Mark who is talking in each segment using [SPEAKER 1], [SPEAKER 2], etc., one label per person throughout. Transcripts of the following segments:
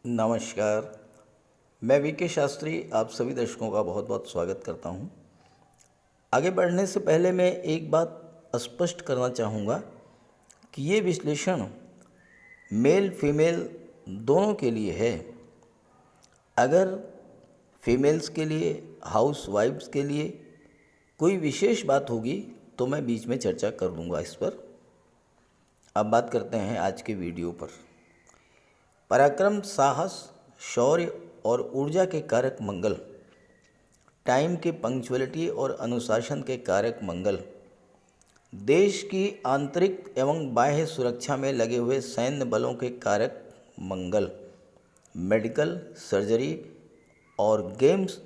[SPEAKER 1] नमस्कार। मैं वीके शास्त्री आप सभी दर्शकों का बहुत बहुत स्वागत करता हूं। आगे बढ़ने से पहले मैं एक बात स्पष्ट करना चाहूँगा कि ये विश्लेषण मेल फीमेल दोनों के लिए है। अगर फीमेल्स के लिए, हाउस वाइफ्स के लिए कोई विशेष बात होगी तो मैं बीच में चर्चा कर लूँगा इस पर। अब बात करते हैं आज के वीडियो पर। पराक्रम, साहस, शौर्य और ऊर्जा के कारक मंगल, टाइम के पंक्चुअलिटी और अनुशासन के कारक मंगल, देश की आंतरिक एवं बाह्य सुरक्षा में लगे हुए सैन्य बलों के कारक मंगल, मेडिकल, सर्जरी और गेम्स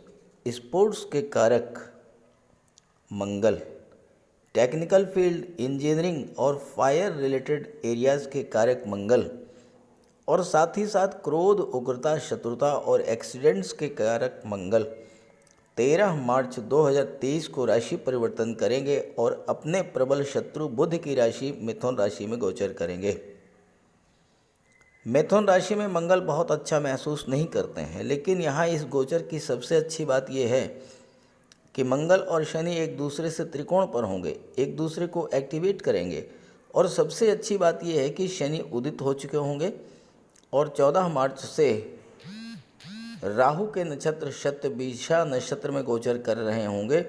[SPEAKER 1] स्पोर्ट्स के कारक मंगल, टेक्निकल फील्ड, इंजीनियरिंग और फायर रिलेटेड एरियाज़ के कारक मंगल और साथ ही साथ क्रोध, उग्रता, शत्रुता और एक्सीडेंट्स के कारक मंगल 13 मार्च 2023 को राशि परिवर्तन करेंगे और अपने प्रबल शत्रु बुध की राशि मिथुन राशि में गोचर करेंगे। मिथुन राशि में मंगल बहुत अच्छा महसूस नहीं करते हैं, लेकिन यहाँ इस गोचर की सबसे अच्छी बात यह है कि मंगल और शनि एक दूसरे से त्रिकोण पर होंगे, एक दूसरे को एक्टिवेट करेंगे। और सबसे अच्छी बात यह है कि शनि उदित हो चुके होंगे और 14 मार्च से राहु के नक्षत्र शतभिषा नक्षत्र में गोचर कर रहे होंगे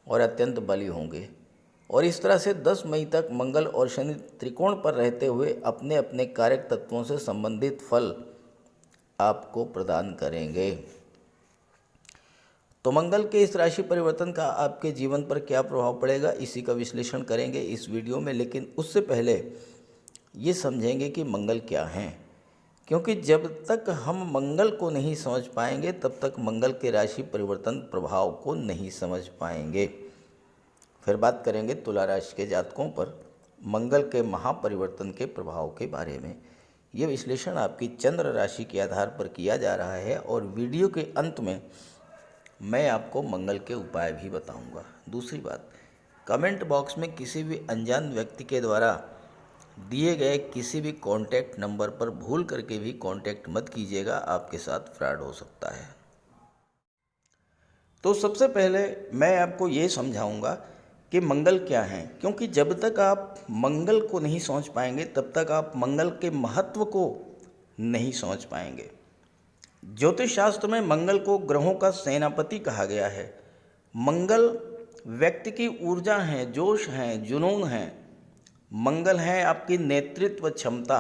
[SPEAKER 1] और अत्यंत बली होंगे। और इस तरह से 10 मई तक मंगल और शनि त्रिकोण पर रहते हुए अपने अपने कारक तत्वों से संबंधित फल आपको प्रदान करेंगे। तो मंगल के इस राशि परिवर्तन का आपके जीवन पर क्या प्रभाव पड़ेगा, इसी का विश्लेषण करेंगे इस वीडियो में। लेकिन उससे पहले ये समझेंगे कि मंगल क्या हैं, क्योंकि जब तक हम मंगल को नहीं समझ पाएंगे तब तक मंगल के राशि परिवर्तन प्रभाव को नहीं समझ पाएंगे। फिर बात करेंगे तुला राशि के जातकों पर मंगल के महापरिवर्तन के प्रभाव के बारे में। ये विश्लेषण आपकी चंद्र राशि के आधार पर किया जा रहा है और वीडियो के अंत में मैं आपको मंगल के उपाय भी बताऊंगा। दूसरी बात, कमेंट बॉक्स में किसी भी अनजान व्यक्ति के द्वारा दिए गए किसी भी कॉन्टैक्ट नंबर पर भूल करके भी कॉन्टैक्ट मत कीजिएगा, आपके साथ फ्रॉड हो सकता है। तो सबसे पहले मैं आपको ये समझाऊंगा कि मंगल क्या है, क्योंकि जब तक आप मंगल को नहीं समझ पाएंगे तब तक आप मंगल के महत्व को नहीं समझ पाएंगे। ज्योतिष शास्त्र में मंगल को ग्रहों का सेनापति कहा गया है। मंगल व्यक्ति की ऊर्जा है, जोश है, जुनून है। मंगल है आपकी नेतृत्व क्षमता।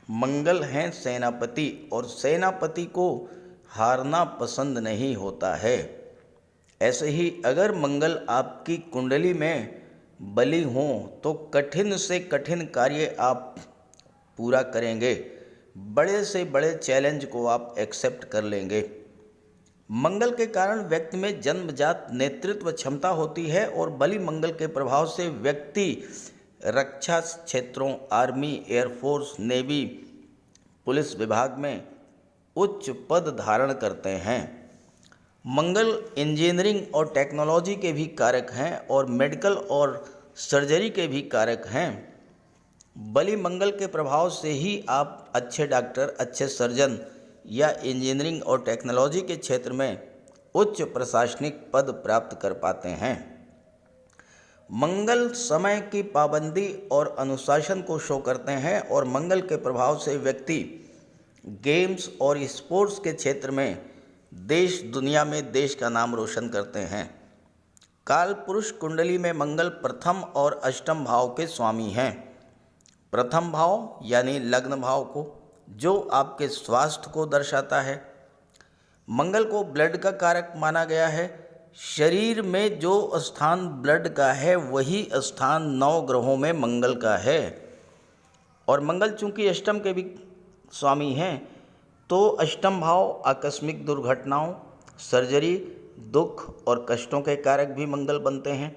[SPEAKER 1] मंगल है सेनापति और सेनापति को हारना पसंद नहीं होता है। ऐसे ही अगर मंगल आपकी कुंडली में बली हो तो कठिन से कठिन कार्य आप पूरा करेंगे, बड़े से बड़े चैलेंज को आप एक्सेप्ट कर लेंगे। मंगल के कारण व्यक्ति में जन्मजात नेतृत्व क्षमता होती है और बली मंगल के प्रभाव से व्यक्ति रक्षा क्षेत्रों, आर्मी, एयरफोर्स, नेवी, पुलिस विभाग में उच्च पद धारण करते हैं। मंगल इंजीनियरिंग और टेक्नोलॉजी के भी कारक हैं और मेडिकल और सर्जरी के भी कारक हैं। बली मंगल के प्रभाव से ही आप अच्छे डॉक्टर, अच्छे सर्जन या इंजीनियरिंग और टेक्नोलॉजी के क्षेत्र में उच्च प्रशासनिक पद प्राप्त कर पाते हैं। मंगल समय की पाबंदी और अनुशासन को शो करते हैं और मंगल के प्रभाव से व्यक्ति गेम्स और स्पोर्ट्स के क्षेत्र में देश दुनिया में देश का नाम रोशन करते हैं। काल पुरुष कुंडली में मंगल प्रथम और अष्टम भाव के स्वामी हैं। प्रथम भाव यानी लग्न भाव को, जो आपके स्वास्थ्य को दर्शाता है। मंगल को ब्लड का कारक माना गया है। शरीर में जो स्थान ब्लड का है वही स्थान 9 ग्रहों में मंगल का है। और मंगल चूंकि अष्टम के भी स्वामी हैं तो अष्टम भाव आकस्मिक दुर्घटनाओं, सर्जरी, दुख और कष्टों के कारक भी मंगल बनते हैं।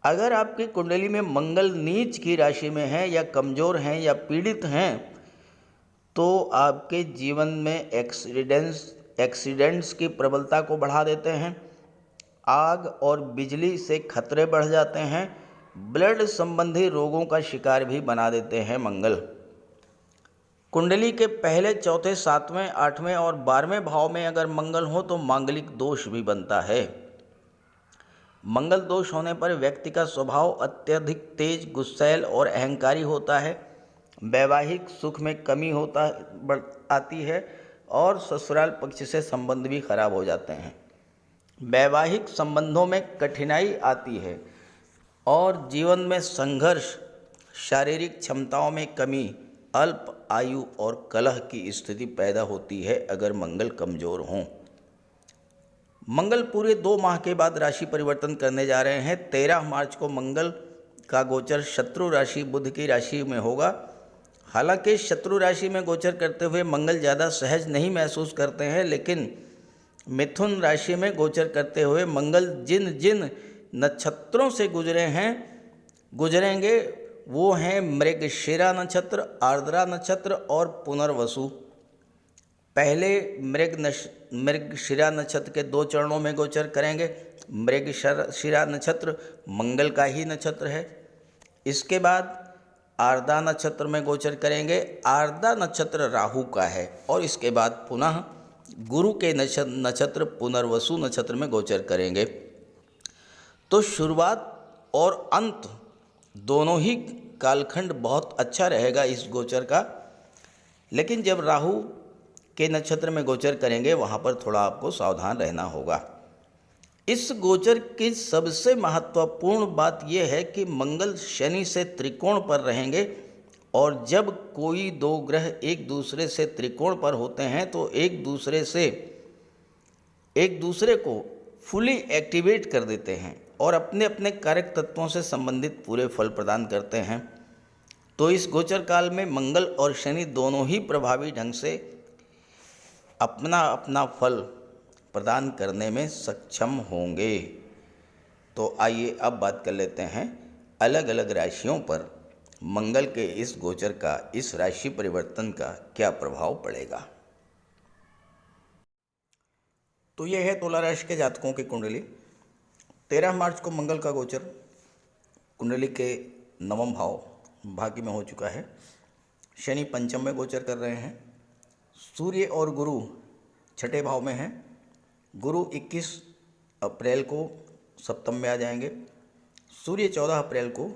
[SPEAKER 1] अगर आपकी कुंडली में मंगल नीच की राशि में है या कमज़ोर हैं या पीड़ित हैं तो आपके जीवन में एक्सीडेंट्स की प्रबलता को बढ़ा देते हैं। आग और बिजली से खतरे बढ़ जाते हैं। ब्लड संबंधी रोगों का शिकार भी बना देते हैं मंगल। कुंडली के पहले, चौथे, सातवें, आठवें और 12वें भाव में अगर मंगल हो तो मांगलिक दोष भी बनता है। मंगल दोष होने पर व्यक्ति का स्वभाव अत्यधिक तेज, गुस्सैल और अहंकारी होता है। वैवाहिक सुख में कमी आती है और ससुराल पक्ष से संबंध भी खराब हो जाते हैं। वैवाहिक संबंधों में कठिनाई आती है और जीवन में संघर्ष, शारीरिक क्षमताओं में कमी, अल्प आयु और कलह की स्थिति पैदा होती है अगर मंगल कमजोर हों। मंगल पूरे 2 माह के बाद राशि परिवर्तन करने जा रहे हैं। 13 मार्च को मंगल का गोचर शत्रु राशि बुध की राशि में होगा। हालांकि शत्रु राशि में गोचर करते हुए मंगल ज़्यादा सहज नहीं महसूस करते हैं, लेकिन मिथुन राशि में गोचर करते हुए मंगल जिन जिन नक्षत्रों से गुजरेंगे वो हैं मृगशिरा नक्षत्र, आर्द्रा नक्षत्र और पुनर्वसु। पहले मृगशिरा नक्षत्र के 2 चरणों में गोचर करेंगे। मृगशिरा नक्षत्र मंगल का ही नक्षत्र है। इसके बाद आर्द्रा नक्षत्र में गोचर करेंगे। आर्द्रा नक्षत्र राहु का है और इसके बाद पुनः गुरु के नक्षत्र पुनर्वसु नक्षत्र में गोचर करेंगे। तो शुरुआत और अंत दोनों ही कालखंड बहुत अच्छा रहेगा इस गोचर का, लेकिन जब राहु के नक्षत्र में गोचर करेंगे वहाँ पर थोड़ा आपको सावधान रहना होगा। इस गोचर की सबसे महत्वपूर्ण बात यह है कि मंगल शनि से त्रिकोण पर रहेंगे और जब कोई 2 ग्रह एक दूसरे से त्रिकोण पर होते हैं तो एक दूसरे को फुली एक्टिवेट कर देते हैं और अपने अपने कारक तत्वों से संबंधित पूरे फल प्रदान करते हैं। तो इस गोचर काल में मंगल और शनि दोनों ही प्रभावी ढंग से अपना अपना फल प्रदान करने में सक्षम होंगे। तो आइए अब बात कर लेते हैं अलग अलग राशियों पर मंगल के इस गोचर का, इस राशि परिवर्तन का क्या प्रभाव पड़ेगा। तो यह है तुला राशि के जातकों की कुंडली। 13 मार्च को मंगल का गोचर कुंडली के 9वें भाव भाग्य में हो चुका है। शनि पंचम में गोचर कर रहे हैं। सूर्य और गुरु 6ठे भाव में हैं। गुरु 21 अप्रैल को सप्तम में आ जाएंगे। सूर्य 14 अप्रैल को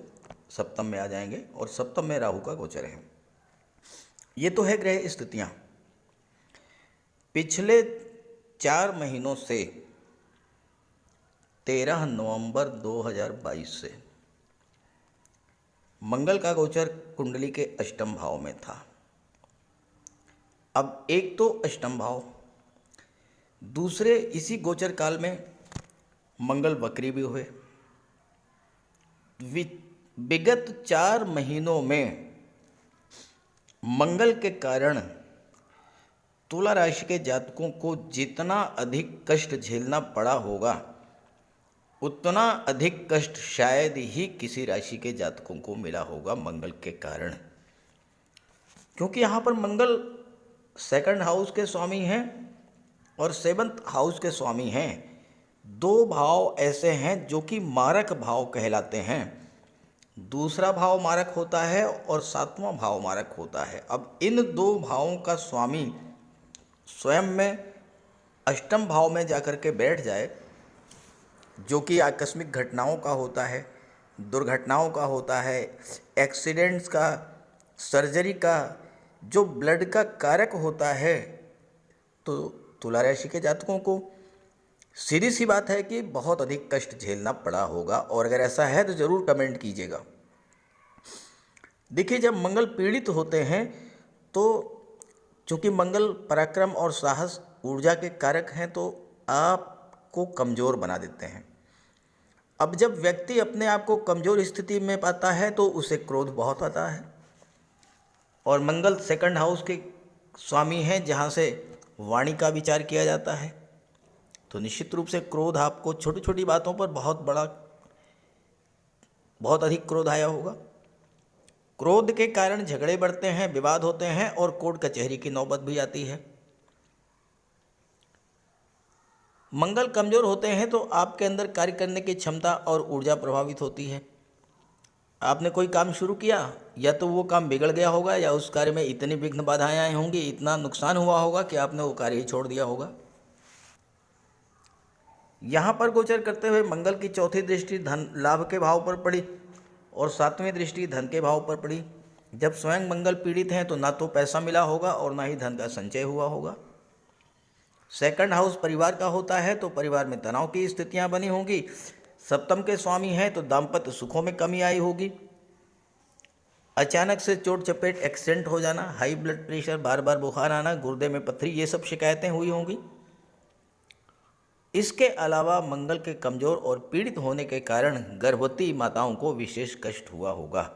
[SPEAKER 1] सप्तम में आ जाएंगे और सप्तम में राहु का गोचर है। ये तो है ग्रह स्थितियाँ। पिछले 4 महीनों से 13 नवंबर 2022 से मंगल का गोचर कुंडली के अष्टम भाव में था। अब एक तो अष्टम भाव, दूसरे इसी गोचर काल में मंगल वक्री भी हुए। विगत 4 महीनों में मंगल के कारण तुला राशि के जातकों को जितना अधिक कष्ट झेलना पड़ा होगा उतना अधिक कष्ट शायद ही किसी राशि के जातकों को मिला होगा मंगल के कारण, क्योंकि यहाँ पर मंगल 2nd हाउस के स्वामी हैं और 7th हाउस के स्वामी हैं। 2 भाव ऐसे हैं जो कि मारक भाव कहलाते हैं। दूसरा भाव मारक होता है और 7वां भाव मारक होता है। अब इन 2 भावों का स्वामी स्वयं में अष्टम भाव में जाकर के बैठ जाए, जो कि आकस्मिक घटनाओं का होता है, दुर्घटनाओं का होता है, एक्सीडेंट्स का, सर्जरी का, जो ब्लड का कारक होता है, तो तुला राशि के जातकों को सीधी सी बात है कि बहुत अधिक कष्ट झेलना पड़ा होगा। और अगर ऐसा है तो ज़रूर कमेंट कीजिएगा। देखिए, जब मंगल पीड़ित होते हैं तो चूँकि मंगल पराक्रम और साहस ऊर्जा के कारक हैं तो आपको कमज़ोर बना देते हैं। अब जब व्यक्ति अपने आप को कमज़ोर स्थिति में पाता है तो उसे क्रोध बहुत आता है। और मंगल 2nd हाउस के स्वामी हैं, जहाँ से वाणी का विचार किया जाता है। तो निश्चित रूप से क्रोध आपको छोटी छोटी बातों पर बहुत अधिक क्रोध आया होगा। क्रोध के कारण झगड़े बढ़ते हैं, विवाद होते हैं और कोर्ट कचहरी की नौबत भी आती है। मंगल कमज़ोर होते हैं तो आपके अंदर कार्य करने की क्षमता और ऊर्जा प्रभावित होती है। आपने कोई काम शुरू किया या तो वो काम बिगड़ गया होगा या उस कार्य में इतनी विघ्न बाधाएं आई होंगी, इतना नुकसान हुआ होगा कि आपने वो कार्य ही छोड़ दिया होगा। यहाँ पर गोचर करते हुए मंगल की चौथी दृष्टि धन लाभ के भाव पर पड़ी और सातवीं दृष्टि धन के भाव पर पड़ी। जब स्वयं मंगल पीड़ित हैं तो ना तो पैसा मिला होगा और ना ही धन का संचय हुआ होगा। सेकंड हाउस परिवार का होता है तो परिवार में तनाव की स्थितियां बनी होंगी। सप्तम के स्वामी हैं तो दाम्पत्य सुखों में कमी आई होगी। अचानक से चोट चपेट, एक्सीडेंट हो जाना, हाई ब्लड प्रेशर, बार बार बुखार आना, गुर्दे में पथरी, ये सब शिकायतें हुई होंगी। इसके अलावा मंगल के कमजोर और पीड़ित होने के कारण गर्भवती माताओं को विशेष कष्ट हुआ होगा।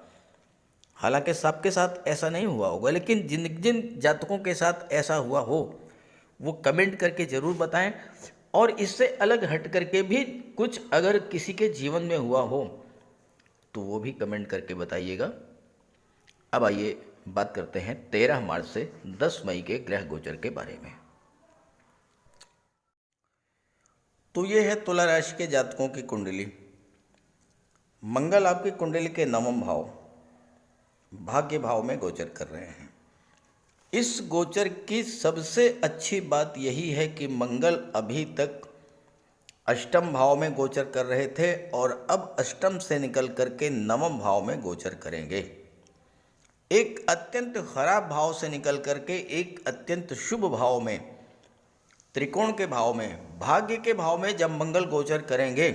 [SPEAKER 1] हालांकि सबके साथ ऐसा नहीं हुआ होगा, लेकिन जिन जिन जातकों के साथ ऐसा हुआ हो वो कमेंट करके ज़रूर बताएं। और इससे अलग हट करके भी कुछ अगर किसी के जीवन में हुआ हो तो वो भी कमेंट करके बताइएगा। अब आइए बात करते हैं 13 मार्च से 10 मई के ग्रह गोचर के बारे में। तो ये है तुला राशि के जातकों की कुंडली। मंगल आपकी कुंडली के नवम भाव भाग्य भाव में गोचर कर रहे हैं। इस गोचर की सबसे अच्छी बात यही है कि मंगल अभी तक अष्टम भाव में गोचर कर रहे थे और अब अष्टम से निकल करके नवम भाव में गोचर करेंगे। एक अत्यंत खराब भाव से निकल करके एक अत्यंत शुभ भाव में, त्रिकोण के भाव में, भाग्य के भाव में जब मंगल गोचर करेंगे,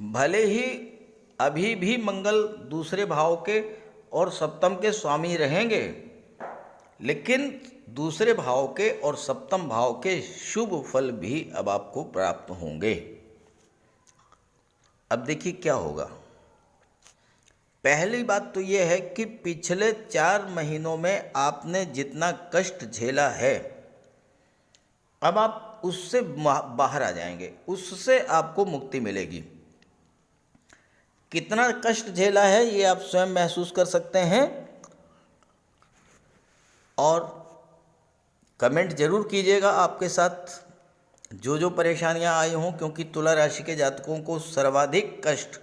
[SPEAKER 1] भले ही अभी भी मंगल दूसरे भाव के और सप्तम के स्वामी रहेंगे, लेकिन दूसरे भाव के और सप्तम भाव के शुभ फल भी अब आपको प्राप्त होंगे। अब देखिए क्या होगा। पहली बात तो यह है कि पिछले 4 महीनों में आपने जितना कष्ट झेला है, अब आप उससे बाहर आ जाएंगे, उससे आपको मुक्ति मिलेगी। कितना कष्ट झेला है ये आप स्वयं महसूस कर सकते हैं और कमेंट जरूर कीजिएगा आपके साथ जो जो परेशानियां आई हों, क्योंकि तुला राशि के जातकों को सर्वाधिक कष्ट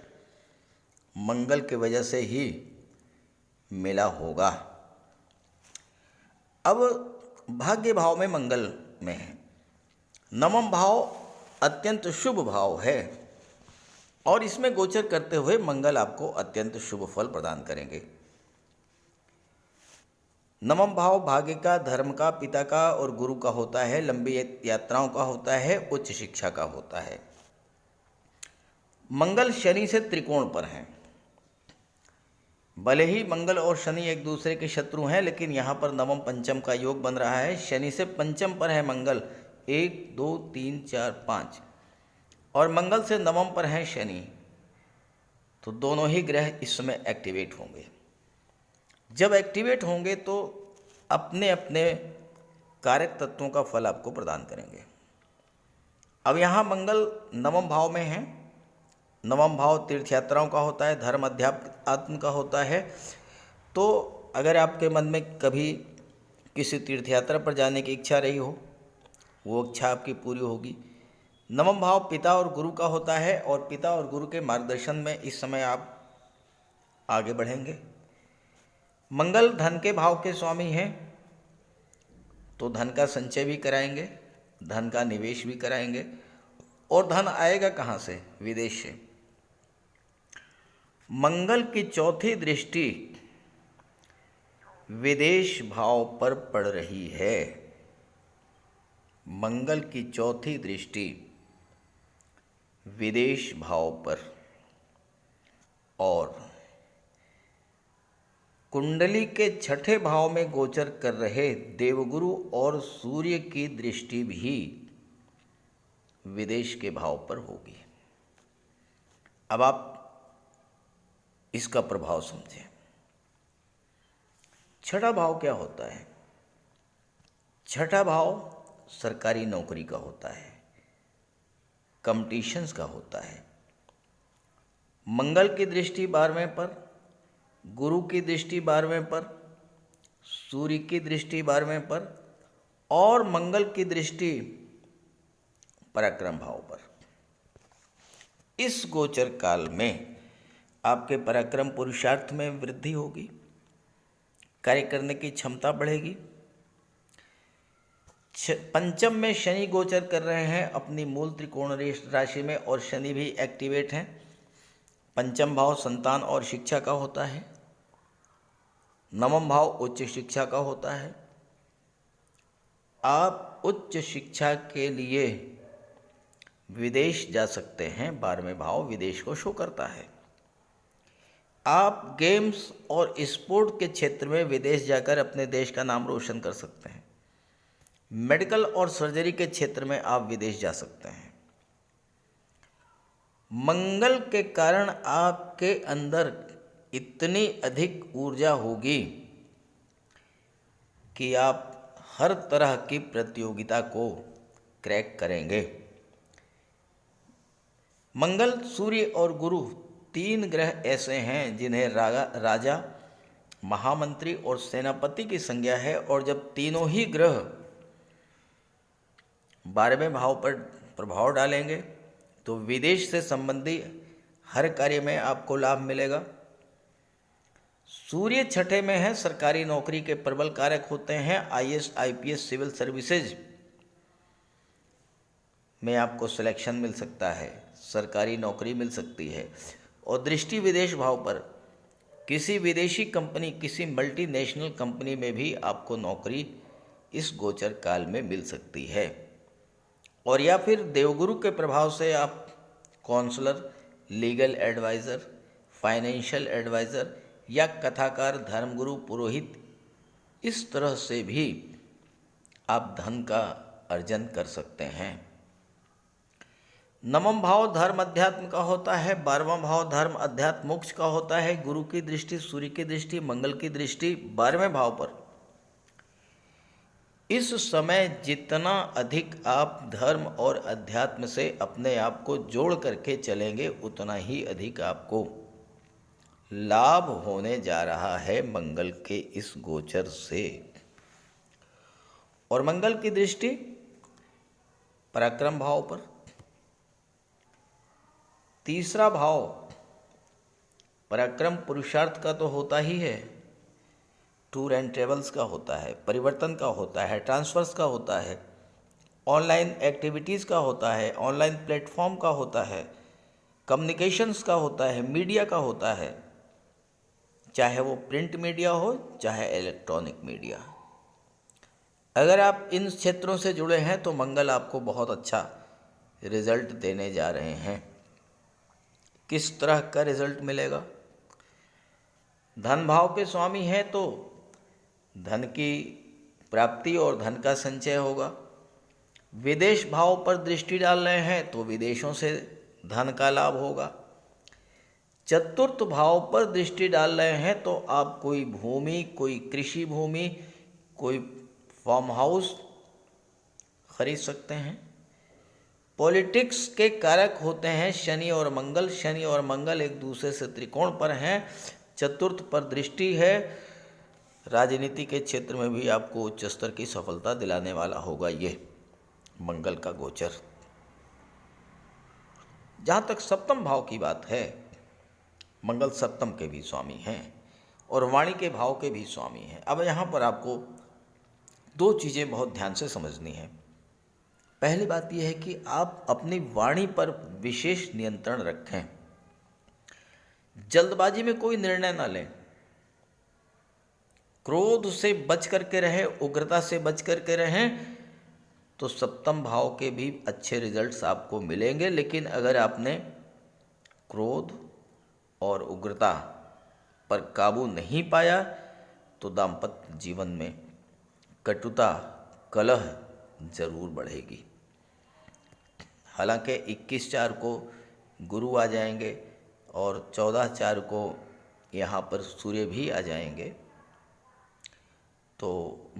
[SPEAKER 1] मंगल की वजह से ही मिला होगा। अब भाग्य भाव में मंगल में है, नवम भाव अत्यंत शुभ भाव है और इसमें गोचर करते हुए मंगल आपको अत्यंत शुभ फल प्रदान करेंगे। नवम भाव भाग्य का, धर्म का, पिता का और गुरु का होता है, लंबी यात्राओं का होता है, उच्च शिक्षा का होता है। मंगल शनि से त्रिकोण पर हैं। भले ही मंगल और शनि एक दूसरे के शत्रु हैं, लेकिन यहाँ पर नवम पंचम का योग बन रहा है। शनि से पंचम पर है मंगल, 1 2 3 4 5, और मंगल से नवम पर है शनि। तो दोनों ही ग्रह इस समय एक्टिवेट होंगे। जब एक्टिवेट होंगे तो अपने अपने कारक तत्वों का फल आपको प्रदान करेंगे। अब यहाँ मंगल नवम भाव में है। नवम भाव तीर्थ यात्राओं का होता है, धर्म अध्यात्म का होता है। तो अगर आपके मन में कभी किसी तीर्थ यात्रा पर जाने की इच्छा रही हो, वो इच्छा आपकी पूरी होगी। नवम भाव पिता और गुरु का होता है और पिता और गुरु के मार्गदर्शन में इस समय आप आगे बढ़ेंगे। मंगल धन के भाव के स्वामी हैं, तो धन का संचय भी कराएंगे, धन का निवेश भी कराएंगे। और धन आएगा कहाँ से? विदेश से। मंगल की चौथी दृष्टि विदेश भाव पर पड़ रही है। मंगल की चौथी दृष्टि विदेश भाव पर, और कुंडली के छठे भाव में गोचर कर रहे देवगुरु और सूर्य की दृष्टि भी विदेश के भाव पर होगी। अब आप इसका प्रभाव समझें। छठा भाव क्या होता है? छठा भाव सरकारी नौकरी का होता है, कंपटीशंस का होता है। मंगल की दृष्टि 12वें पर, गुरु की दृष्टि 12वें पर, सूर्य की दृष्टि 12वें पर और मंगल की दृष्टि पराक्रम भाव पर। इस गोचर काल में आपके पराक्रम पुरुषार्थ में वृद्धि होगी, कार्य करने की क्षमता बढ़ेगी। पंचम में शनि गोचर कर रहे हैं अपनी मूल त्रिकोण राशि में, और शनि भी एक्टिवेट हैं। पंचम भाव संतान और शिक्षा का होता है। नवम भाव उच्च शिक्षा का होता है। आप उच्च शिक्षा के लिए विदेश जा सकते हैं। 12वें भाव विदेश को शो करता है। आप गेम्स और स्पोर्ट के क्षेत्र में विदेश जाकर अपने देश का नाम रोशन कर सकते हैं। मेडिकल और सर्जरी के क्षेत्र में आप विदेश जा सकते हैं। मंगल के कारण आपके अंदर इतनी अधिक ऊर्जा होगी कि आप हर तरह की प्रतियोगिता को क्रैक करेंगे। मंगल, सूर्य और गुरु 3 ग्रह ऐसे हैं जिन्हें राजा, महामंत्री और सेनापति की संज्ञा है, और जब तीनों ही ग्रह 12वें भाव पर प्रभाव डालेंगे तो विदेश से संबंधी हर कार्य में आपको लाभ मिलेगा। सूर्य छठे में है, सरकारी नौकरी के प्रबल कारक होते हैं। आईएएस, आईपीएस, सिविल सर्विसेज में आपको सिलेक्शन मिल सकता है, सरकारी नौकरी मिल सकती है। और दृष्टि विदेश भाव पर किसी विदेशी कंपनी, किसी मल्टीनेशनल कंपनी में भी आपको नौकरी इस गोचर काल में मिल सकती है। और या फिर देवगुरु के प्रभाव से आप counsellor, legal adviser, financial adviser या कथाकार, धर्मगुरु, पुरोहित, इस तरह से भी आप धन का अर्जन कर सकते हैं। नवम भाव धर्म अध्यात्म का होता है। 12वां भाव धर्म अध्यात्म मोक्ष का होता है। गुरु की दृष्टि, सूर्य की दृष्टि, मंगल की दृष्टि 12वें भाव पर। इस समय जितना अधिक आप धर्म और अध्यात्म से अपने आप को जोड़ करके चलेंगे, उतना ही अधिक आपको लाभ होने जा रहा है मंगल के इस गोचर से। और मंगल की दृष्टि पराक्रम भाव पर। तीसरा भाव पराक्रम पुरुषार्थ का तो होता ही है, टूर एंड ट्रेवल्स का होता है, परिवर्तन का होता है, ट्रांसफर्स का होता है, ऑनलाइन एक्टिविटीज़ का होता है, ऑनलाइन प्लेटफॉर्म का होता है, कम्युनिकेशंस का होता है, मीडिया का होता है, चाहे वो प्रिंट मीडिया हो चाहे इलेक्ट्रॉनिक मीडिया। अगर आप इन क्षेत्रों से जुड़े हैं तो मंगल आपको बहुत अच्छा रिजल्ट देने जा रहे हैं। किस तरह का रिजल्ट मिलेगा? धन भाव के स्वामी हैं तो धन की प्राप्ति और धन का संचय होगा। विदेश भाव पर दृष्टि डाल रहे हैं तो विदेशों से धन का लाभ होगा। चतुर्थ भाव पर दृष्टि डाल रहे हैं तो आप कोई भूमि, कोई कृषि भूमि, कोई फार्म हाउस खरीद सकते हैं। पॉलिटिक्स के कारक होते हैं शनि और मंगल। शनि और मंगल एक दूसरे से त्रिकोण पर हैं। चतुर्थ पर दृष्टि है। राजनीति के क्षेत्र में भी आपको उच्च स्तर की सफलता दिलाने वाला होगा ये मंगल का गोचर। जहाँ तक सप्तम भाव की बात है, मंगल सप्तम के भी स्वामी हैं और वाणी के भाव के भी स्वामी हैं। अब यहाँ पर आपको 2 चीज़ें बहुत ध्यान से समझनी है। पहली बात यह है कि आप अपनी वाणी पर विशेष नियंत्रण रखें। जल्दबाजी में कोई निर्णय ना लें। क्रोध से बच करके रहें, उग्रता से बच करके रहें, तो सप्तम भाव के भी अच्छे रिजल्ट्स आपको मिलेंगे। लेकिन अगर आपने क्रोध और उग्रता पर काबू नहीं पाया तो दाम्पत्य जीवन में कटुता, कलह जरूर बढ़ेगी। हालांकि 21/4 को गुरु आ जाएंगे और 14/4 को यहाँ पर सूर्य भी आ जाएंगे, तो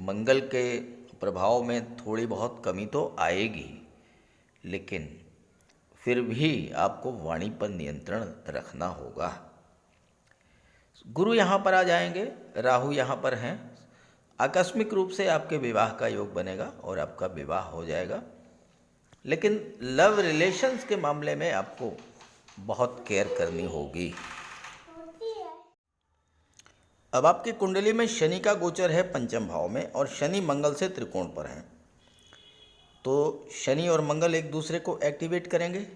[SPEAKER 1] मंगल के प्रभाव में थोड़ी बहुत कमी तो आएगी, लेकिन फिर भी आपको वाणी पर नियंत्रण रखना होगा। गुरु यहाँ पर आ जाएंगे, राहु यहाँ पर हैं। आकस्मिक रूप से आपके विवाह का योग बनेगा और आपका विवाह हो जाएगा। लेकिन लव रिलेशंस के मामले में आपको बहुत केयर करनी होगी। अब आपकी कुंडली में शनि का गोचर है पंचम भाव में और शनि मंगल से त्रिकोण पर है, तो शनि और मंगल एक दूसरे को एक्टिवेट करेंगे।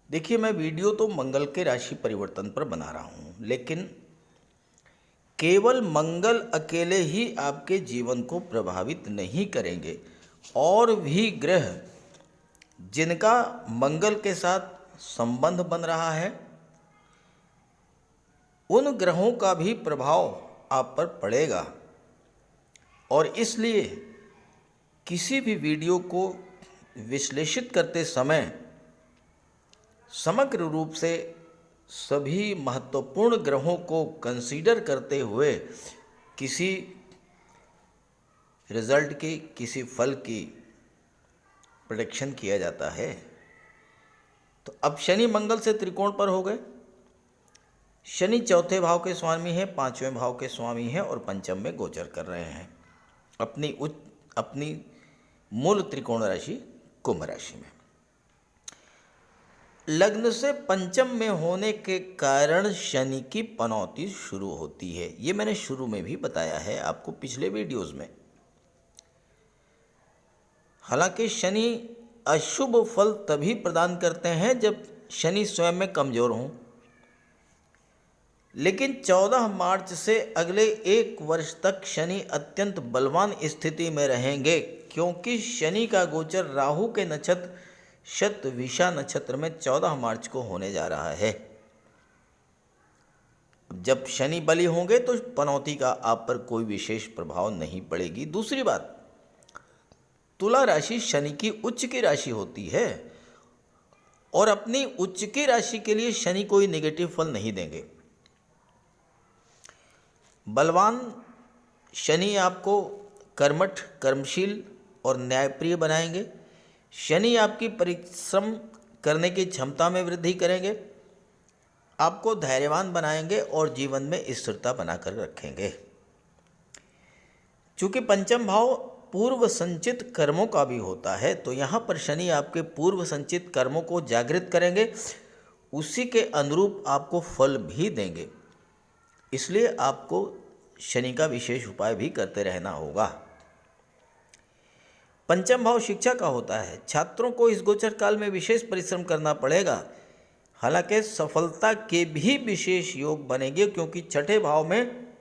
[SPEAKER 1] देखिए, मैं वीडियो तो मंगल के राशि परिवर्तन पर बना रहा हूँ, लेकिन केवल मंगल अकेले ही आपके जीवन को प्रभावित नहीं करेंगे। और भी ग्रह जिनका मंगल के साथ संबंध बन रहा है, उन ग्रहों का भी प्रभाव आप पर पड़ेगा। और इसलिए किसी भी वीडियो को विश्लेषित करते समय समग्र रूप से सभी महत्वपूर्ण ग्रहों को कंसीडर करते हुए किसी रिजल्ट की, किसी फल की प्रेडिक्शन किया जाता है। तो अब शनि मंगल से त्रिकोण पर हो गए। शनि चौथे भाव के स्वामी हैं, पांचवें भाव के स्वामी हैं और पंचम में गोचर कर रहे हैं अपनी मूल त्रिकोण राशि कुंभ राशि में। लग्न से पंचम में होने के कारण शनि की पनौती शुरू होती है। ये मैंने शुरू में भी बताया है आपको पिछले वीडियोस में। हालांकि शनि अशुभ फल तभी प्रदान करते हैं जब शनि स्वयं में कमजोर हों, लेकिन 14 मार्च से अगले 1 वर्ष तक शनि अत्यंत बलवान स्थिति में रहेंगे, क्योंकि शनि का गोचर राहु के नक्षत्र शतविषा नक्षत्र में 14 मार्च को होने जा रहा है। जब शनि बली होंगे तो पनौती का आप पर कोई विशेष प्रभाव नहीं पड़ेगी। दूसरी बात, तुला राशि शनि की उच्च की राशि होती है और अपनी उच्च की राशि के लिए शनि कोई नेगेटिव फल नहीं देंगे। बलवान शनि आपको कर्मठ, कर्मशील और न्यायप्रिय बनाएंगे। शनि आपकी परिश्रम करने की क्षमता में वृद्धि करेंगे, आपको धैर्यवान बनाएंगे और जीवन में स्थिरता बनाकर रखेंगे। चूँकि पंचम भाव पूर्व संचित कर्मों का भी होता है, तो यहाँ पर शनि आपके पूर्व संचित कर्मों को जागृत करेंगे, उसी के अनुरूप आपको फल भी देंगे। इसलिए आपको शनि का विशेष उपाय भी करते रहना होगा। पंचम भाव शिक्षा का होता है। छात्रों को इस गोचर काल में विशेष परिश्रम करना पड़ेगा। हालांकि सफलता के भी विशेष योग बनेंगे, क्योंकि छठे भाव में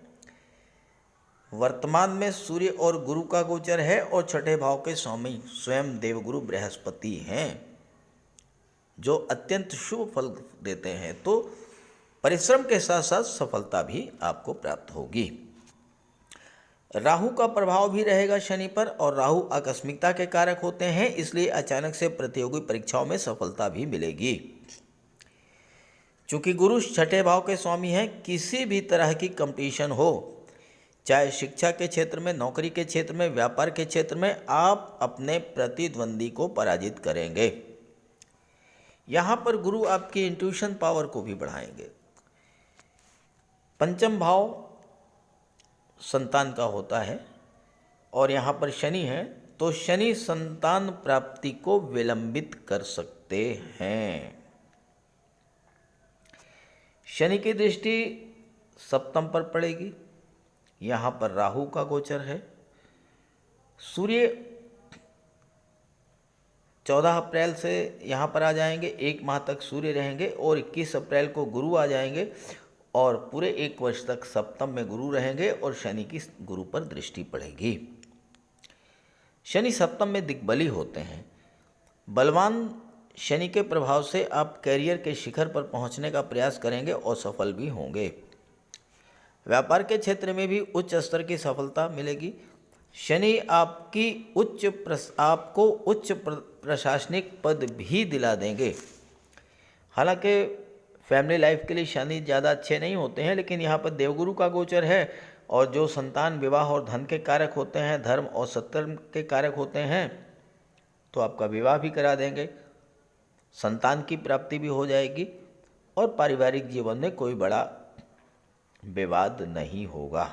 [SPEAKER 1] वर्तमान में सूर्य और गुरु का गोचर है और छठे भाव के स्वामी स्वयं देवगुरु बृहस्पति हैं, जो अत्यंत शुभ फल देते हैं। तो परिश्रम के साथ साथ सफलता भी आपको प्राप्त होगी। राहु का प्रभाव भी रहेगा शनि पर, और राहु आकस्मिकता के कारक होते हैं, इसलिए अचानक से प्रतियोगी परीक्षाओं में सफलता भी मिलेगी। चूंकि गुरु छठे भाव के स्वामी हैं, किसी भी तरह की कंपटीशन हो, चाहे शिक्षा के क्षेत्र में, नौकरी के क्षेत्र में, व्यापार के क्षेत्र में, आप अपने प्रतिद्वंदी को पराजित करेंगे। यहाँ पर गुरु आपकी इंट्यूशन पावर को भी बढ़ाएंगे। पंचम भाव संतान का होता है और यहाँ पर शनि है, तो शनि संतान प्राप्ति को विलंबित कर सकते हैं। शनि की दृष्टि सप्तम पर पड़ेगी। यहाँ पर राहु का गोचर है। सूर्य 14 अप्रैल से यहाँ पर आ जाएंगे, 1 माह तक सूर्य रहेंगे और 21 अप्रैल को गुरु आ जाएंगे और पूरे 1 वर्ष तक सप्तम में गुरु रहेंगे और शनि की गुरु पर दृष्टि पड़ेगी। शनि सप्तम में दिग्बली होते हैं। बलवान शनि के प्रभाव से आप कैरियर के शिखर पर पहुंचने का प्रयास करेंगे और सफल भी होंगे। व्यापार के क्षेत्र में भी उच्च स्तर की सफलता मिलेगी। शनि आपको उच्च प्रशासनिक पद भी दिला देंगे। हालांकि फैमिली लाइफ के लिए शनि ज़्यादा अच्छे नहीं होते हैं, लेकिन यहाँ पर देवगुरु का गोचर है और जो संतान, विवाह और धन के कारक होते हैं, धर्म और सत्कर्म के कारक होते हैं, तो आपका विवाह भी करा देंगे, संतान की प्राप्ति भी हो जाएगी और पारिवारिक जीवन में कोई बड़ा विवाद नहीं होगा।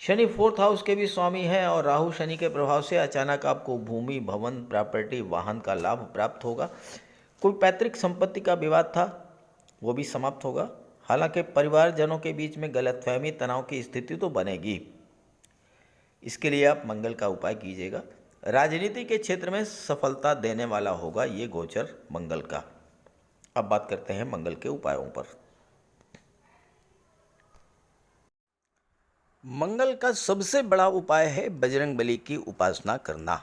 [SPEAKER 1] शनि 4th हाउस के भी स्वामी हैं और राहु शनि के प्रभाव से अचानक आपको भूमि, भवन, प्रॉपर्टी, वाहन का लाभ प्राप्त होगा। कोई पैतृक संपत्ति का विवाद था वो भी समाप्त होगा। हालांकि परिवारजनों के बीच में गलतफहमी, तनाव की स्थिति तो बनेगी। इसके लिए आप मंगल का उपाय कीजिएगा। राजनीति के क्षेत्र में सफलता देने वाला होगा ये गोचर मंगल का। अब बात करते हैं मंगल के उपायों पर। मंगल का सबसे बड़ा उपाय है बजरंगबली की उपासना करना।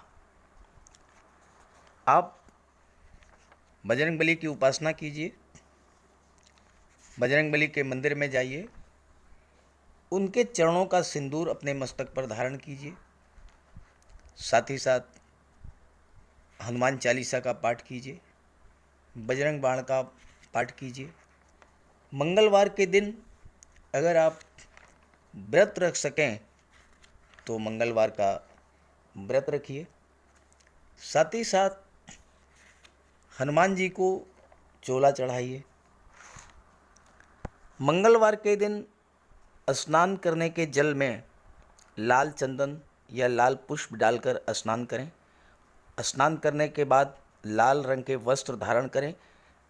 [SPEAKER 1] आप बजरंगबली की उपासना कीजिए, बजरंगबली के मंदिर में जाइए, उनके चरणों का सिंदूर अपने मस्तक पर धारण कीजिए, साथ ही साथ हनुमान चालीसा का पाठ कीजिए, बजरंग बाण का पाठ कीजिए। मंगलवार के दिन अगर आप व्रत रख सकें तो मंगलवार का व्रत रखिए। साथ ही साथ हनुमान जी को चोला चढ़ाइए। मंगलवार के दिन स्नान करने के जल में लाल चंदन या लाल पुष्प डालकर स्नान करें। स्नान करने के बाद लाल रंग के वस्त्र धारण करें।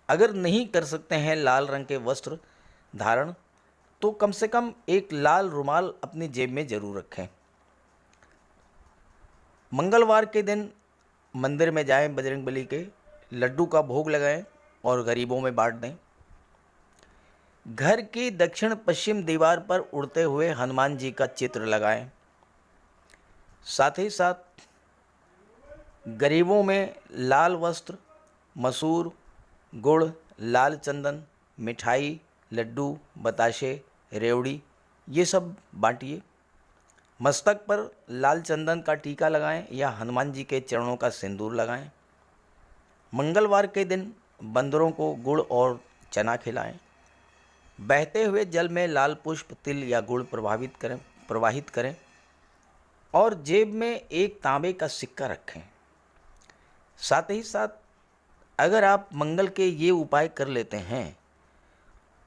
[SPEAKER 1] अगर नहीं कर सकते हैं लाल रंग के वस्त्र धारण, तो कम से कम एक लाल रुमाल अपनी जेब में जरूर रखें। मंगलवार के दिन मंदिर में जाएं, बजरंगबली के लड्डू का भोग लगाएं और गरीबों में बांट दें। घर की दक्षिण पश्चिम दीवार पर उड़ते हुए हनुमान जी का चित्र लगाएं। साथ ही साथ गरीबों में लाल वस्त्र, मसूर, गुड़, लाल चंदन, मिठाई, लड्डू, बताशे, रेवड़ी ये सब बांटिए। मस्तक पर लाल चंदन का टीका लगाएं या हनुमान जी के चरणों का सिंदूर लगाएं। मंगलवार के दिन बंदरों को गुड़ और चना खिलाएं। बहते हुए जल में लाल पुष्प, तिल या गुड़ प्रवाहित करें और जेब में एक तांबे का सिक्का रखें। साथ ही साथ अगर आप मंगल के ये उपाय कर लेते हैं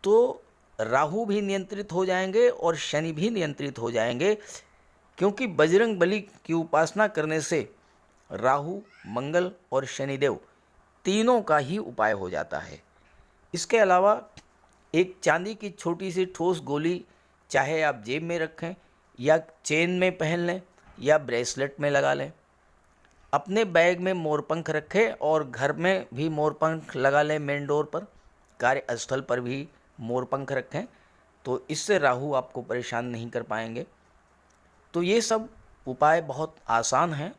[SPEAKER 1] तो राहु भी नियंत्रित हो जाएंगे और शनि भी नियंत्रित हो जाएंगे, क्योंकि बजरंगबली की उपासना करने से राहु, मंगल और शनिदेव तीनों का ही उपाय हो जाता है। इसके अलावा एक चांदी की छोटी सी ठोस गोली चाहे आप जेब में रखें या चेन में पहन लें या ब्रेसलेट में लगा लें। अपने बैग में मोरपंख रखें और घर में भी मोरपंख लगा लें। मेन डोर पर, कार्यस्थल पर भी मोरपंख रखें, तो इससे राहु आपको परेशान नहीं कर पाएंगे। तो ये सब उपाय बहुत आसान हैं।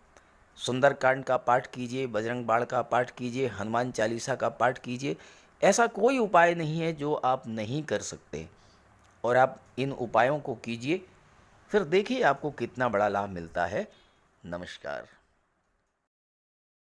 [SPEAKER 1] सुंदरकांड का पाठ कीजिए, बजरंग बाण का पाठ कीजिए, हनुमान चालीसा का पाठ कीजिए। ऐसा कोई उपाय नहीं है जो आप नहीं कर सकते, और आप इन उपायों को कीजिए, फिर देखिए आपको कितना बड़ा लाभ मिलता है। नमस्कार।